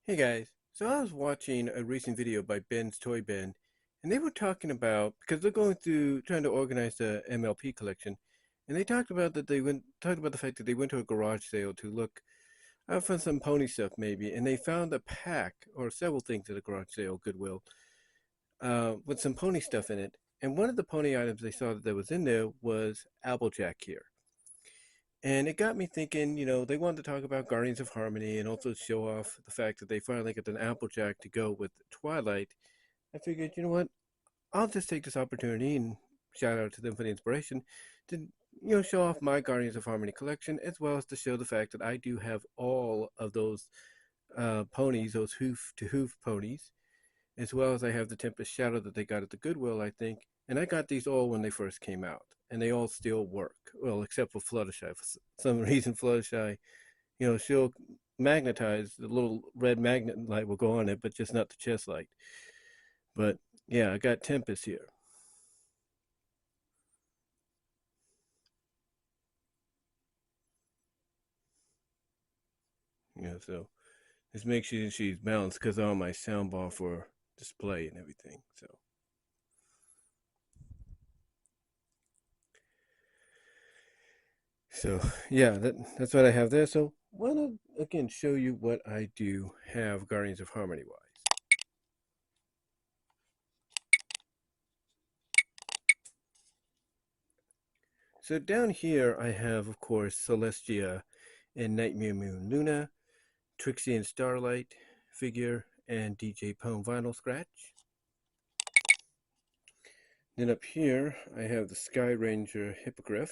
Hey guys, so I was watching a recent video by Ben's Toy Ben, and they were talking about because they're going through trying to organize the MLP collection, and they talked about the fact that they went to a garage sale to look out for some pony stuff maybe, and they found a pack or several things at a garage sale, Goodwill, with some pony stuff in it, and one of the pony items they saw that was in there was Applejack here. And it got me thinking, they wanted to talk about Guardians of Harmony and also show off the fact that they finally got an Applejack to go with Twilight. I figured, you know what? I'll just take this opportunity and shout out to them for the inspiration to, show off my Guardians of Harmony collection as well as to show the fact that I do have all of those ponies, those hoof to hoof ponies, as well as I have the Tempest Shadow that they got at the Goodwill, I think. And I got these all when they first came out, and they all still work. Well, except for Fluttershy. For some reason, Fluttershy, she'll magnetize. The little red magnet light will go on it, but just not the chest light. But yeah, I got Tempest here. So just make sure she's balanced because I'm on my soundbar for display and everything. So yeah, that's what I have there. So why not again show you what I do have Guardians of Harmony wise. So down here I have, of course, Celestia and Nightmare Moon Luna, Trixie and Starlight figure, and DJ Pone vinyl scratch. Then up here I have the Sky Ranger Hippogriff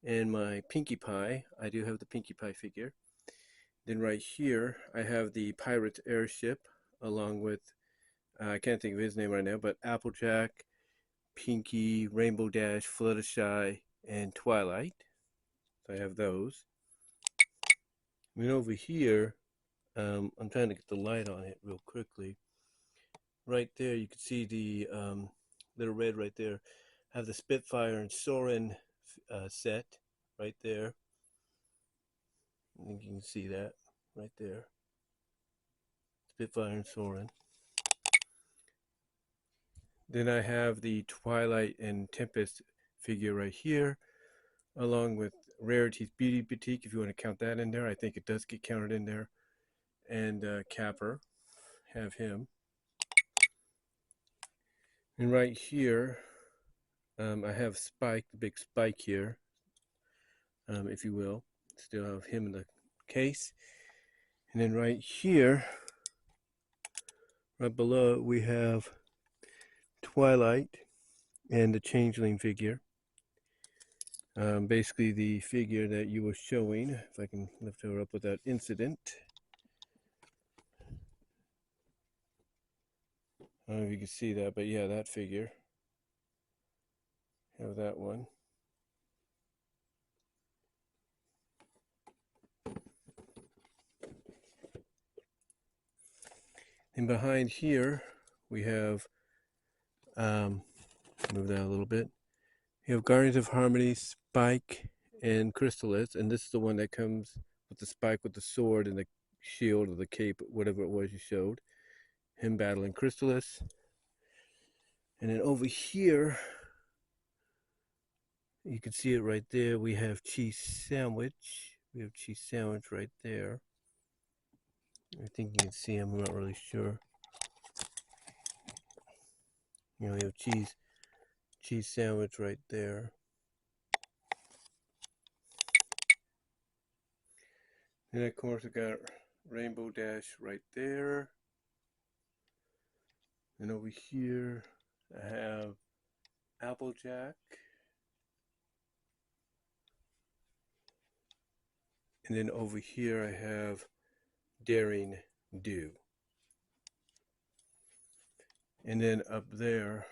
and my Pinkie Pie. I do have the Pinkie Pie figure. Then right here I have the Pirate's Airship along with, I can't think of his name right now, but Applejack, Pinkie, Rainbow Dash, Fluttershy, and Twilight. So I have those. And then over here, I'm trying to get the light on it real quickly. Right there, you can see the little red right there. I have the Spitfire and Soren set right there. I think you can see that right there. Spitfire and Soren. Then I have the Twilight and Tempest figure right here, along with Rarity's Beauty Boutique, if you want to count that in there. I think it does get counted in there. And Capper, have him. And right here, I have Spike, the big Spike here, if you will. Still have him in the case. And then right here, right below it, we have Twilight and the Changeling figure. Basically the figure that you were showing, if I can lift her up without incident. I don't know if you can see that, but yeah, that figure. Have that one. And behind here, we have, move that a little bit. We have Guardians of Harmony, Spike, and Chrysalis, and this is the one that comes with the Spike with the sword and the shield or the cape, whatever it was you showed. Him battling Chrysalis. And then over here, you can see it right there. We have Cheese Sandwich. We have Cheese Sandwich right there. I think you can see him. I'm not really sure. We have cheese sandwich right there. And of course, I got Rainbow Dash right there. And over here, I have Applejack. And then over here, I have Daring Do. And then up there,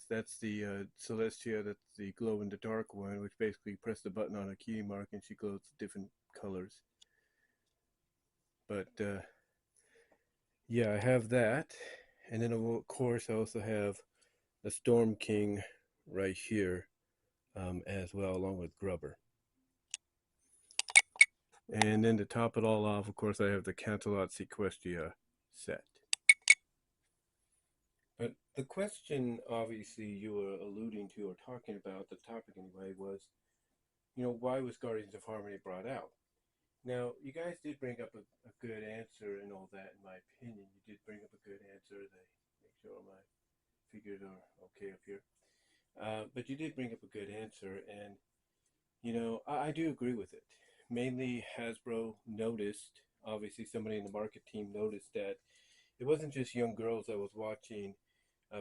that's the Celestia, that's the glow in the dark one, which basically you press the button on a key mark and she glows different colors. But yeah, I have that. And then of course I also have the Storm King right here as well, along with Grubber. And then to top it all off, of course, I have the Cantalot Sequestria set. But the question, obviously, you were alluding to or talking about, the topic anyway, was, why was Guardians of Harmony brought out? Now, you guys did bring up a good answer and all that, in my opinion. You did bring up a good answer. They make sure all my figures are okay up here. But you did bring up a good answer, and, I do agree with it. Mainly, Hasbro noticed, obviously, somebody in the market team noticed that it wasn't just young girls that was watching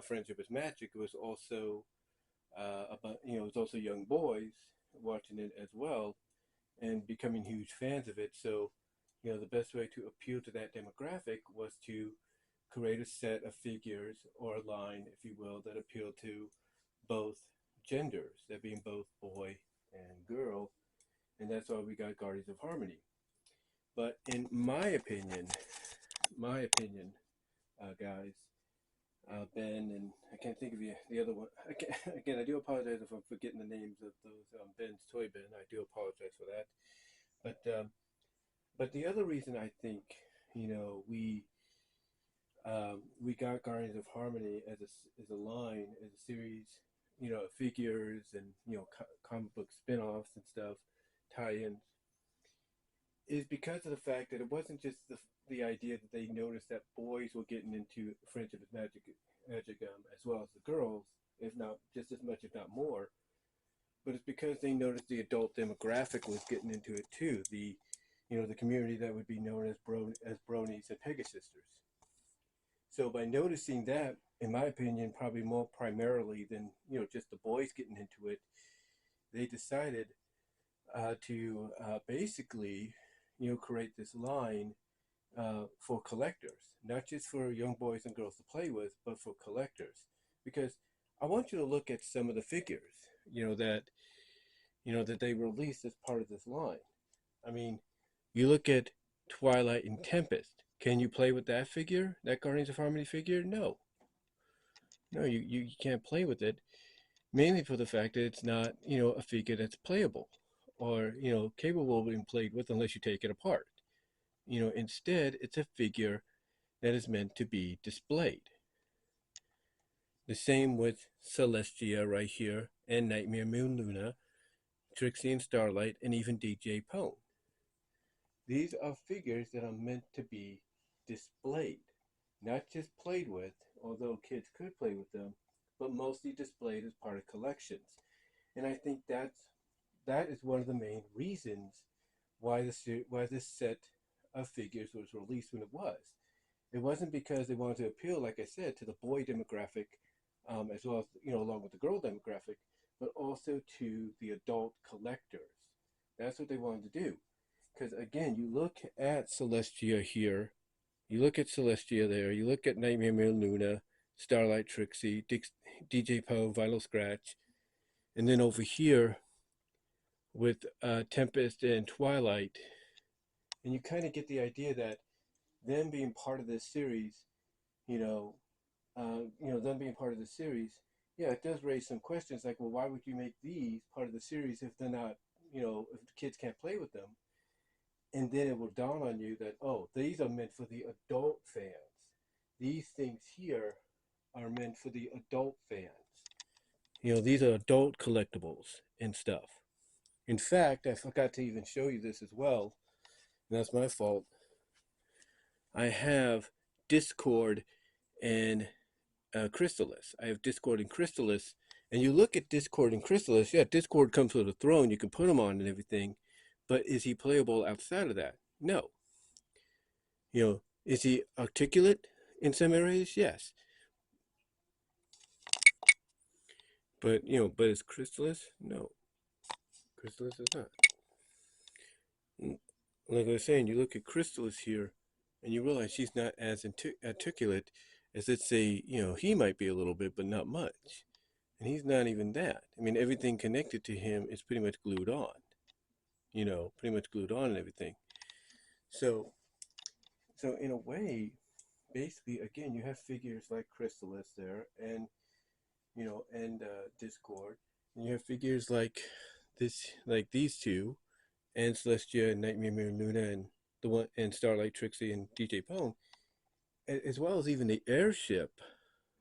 Friendship is Magic. It was also it was also young boys watching it as well and becoming huge fans of it. So, the best way to appeal to that demographic was to create a set of figures or a line, if you will, that appealed to both genders, that being both boy and girl, and that's why we got Guardians of Harmony. But in my opinion, guys, Ben, and I can't think of the other one. Again, I do apologize if I'm forgetting the names of those Ben's Toy Ben. I do apologize for that. But the other reason I think we got Guardians of Harmony as a line, as a series, figures and comic book spin-offs and stuff, tie-ins, is because of the fact that it wasn't just the idea that they noticed that boys were getting into Friendship is Magic as well as the girls, if not just as much, if not more. But it's because they noticed the adult demographic was getting into it too. The community that would be known as Bronies and Pegasisters. So by noticing that, in my opinion, probably more primarily than just the boys getting into it, they decided to basically create this line for collectors, not just for young boys and girls to play with, but for collectors. Because I want you to look at some of the figures, that they released as part of this line. I mean, you look at Twilight and Tempest. Can you play with that figure? That Guardians of Harmony figure? No. No, you can't play with it. Mainly for the fact that it's not, a figure that's playable or, capable of being played with unless you take it apart. Instead, it's a figure that is meant to be displayed. The same with Celestia right here, and Nightmare Moon Luna, Trixie and Starlight, and even DJ Pone. These are figures that are meant to be displayed, not just played with, although kids could play with them, but mostly displayed as part of collections. And I think that is one of the main reasons why this set of figures was released when it was. It wasn't because they wanted to appeal, like I said, to the boy demographic, as well as along with the girl demographic, but also to the adult collectors. That's what they wanted to do. Because again, you look at Celestia here, you look at Celestia there, you look at Nightmare Moon Luna, Starlight Trixie, DJ Poe, Vital Scratch, and then over here with Tempest and Twilight, and you kind of get the idea that them being part of this series, them being part of the series, yeah, it does raise some questions like, well, why would you make these part of the series if they're not, if the kids can't play with them? And then it will dawn on you that, oh, these are meant for the adult fans. These things here are meant for the adult fans. These are adult collectibles and stuff. In fact, I forgot to even show you this as well, and that's my fault. I have Discord and Crystallis. I have Discord and Crystallis, and you look at Discord and Crystallis. Yeah, Discord comes with a throne. You can put him on and everything, but is he playable outside of that? No. Is he articulate in some areas? Yes. But is Crystallis? No. Crystallis is not. Like I was saying, you look at Crystallis here, and you realize she's not as articulate as, let's say, he might be a little bit, but not much. And he's not even that. I mean, everything connected to him is pretty much glued on. Pretty much glued on and everything. So in a way, basically, again, you have figures like Crystallis there, and Discord, and you have figures like these two, and Celestia and Nightmare Mirror Luna and the one and Starlight Trixie and DJ Pone, as well as even the airship,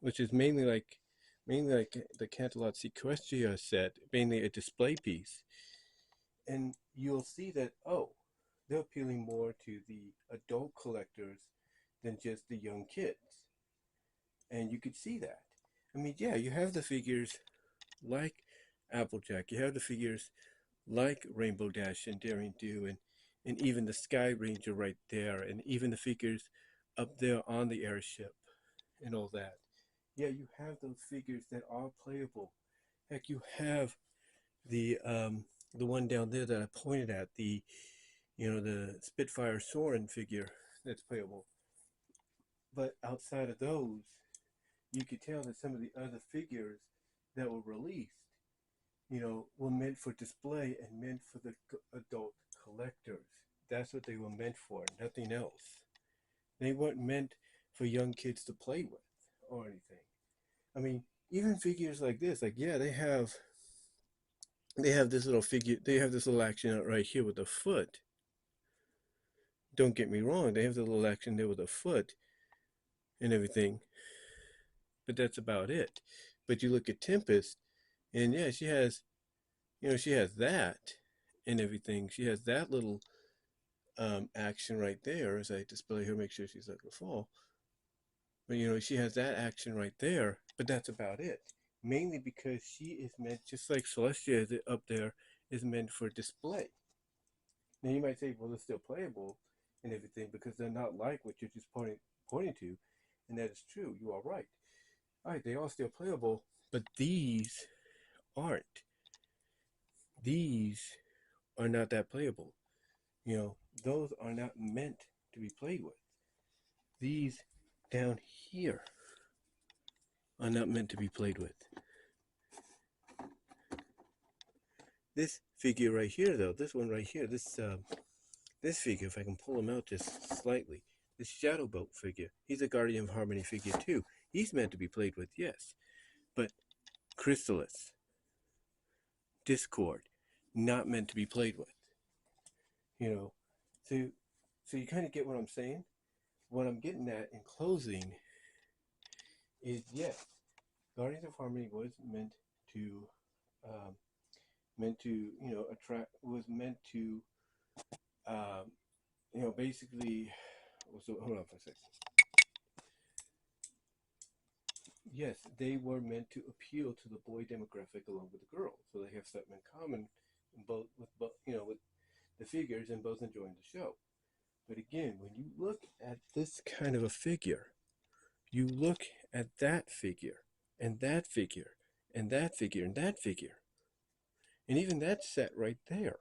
which is mainly like the Cantalot Sequestria set, mainly a display piece. And you'll see that, oh, they're appealing more to the adult collectors than just the young kids. And you could see that. I mean, yeah, you have the figures like Applejack, you have the figures like Rainbow Dash and Daring Do, and even the Sky Ranger right there, and even the figures up there on the airship and all that. Yeah, you have those figures that are playable. Heck, you have the one down there that I pointed at, the Spitfire Soren figure that's playable. But outside of those, you could tell that some of the other figures that were released, were meant for display and meant for the adult collectors. That's what they were meant for, nothing else. They weren't meant for young kids to play with or anything. I mean, even figures like this, like yeah, they have this little figure, they have this little action out right here with the foot. Don't get me wrong, they have the little action there with the foot and everything, but that's about it. But you look at Tempest, and yeah, she has that and everything. She has that little action right there as I display her, make sure she's not gonna fall. But she has that action right there, but that's about it. Mainly because she is meant, just like Celestia is up there, is meant for display. Now you might say, well, they're still playable and everything because they're not like what you're just pointing to, and that is true. You are right. All right, they are still playable, but these aren't. These are not that playable. Those are not meant to be played with. These down here are not meant to be played with. This figure right here, though, this one right here, this figure, if I can pull him out just slightly, this Shadow Boat figure, he's a Guardian of Harmony figure too. He's meant to be played with, yes, but Chrysalis, Discord, not meant to be played with. You know, so you kind of get what I'm saying. What I'm getting at in closing is yes, Guardians of Harmony was to um, meant to attract, was meant to um, basically. So hold on for a second. Yes, they were meant to appeal to the boy demographic along with the girls, so they have something in common, in both with the figures and both enjoying the show. But again, when you look at this kind of a figure, you look at that figure and that figure and that figure and that figure, and even that set right there.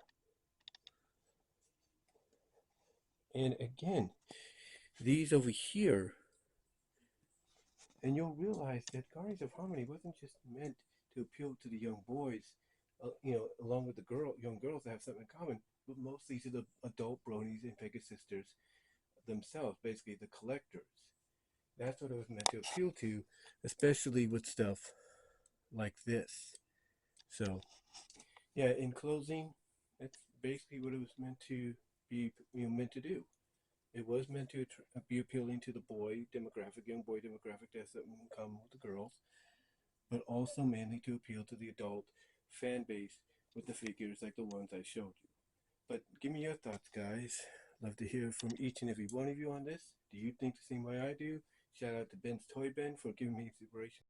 And again, these over here, and you'll realize that Guardians of Harmony wasn't just meant to appeal to the young boys, along with the young girls that have something in common, but mostly to the adult Bronies and Pegasisters themselves, basically the collectors. That's what it was meant to appeal to, especially with stuff like this. So, yeah, in closing, that's basically what it was meant to be, meant to do. It was meant to be appealing to the young boy demographic that has something in common with the girls, but also mainly to appeal to the adult fan base with the figures like the ones I showed you. But give me your thoughts, guys. Love to hear from each and every one of you on this. Do you think the same way I do? Shout out to Ben's Toy Ben for giving me inspiration.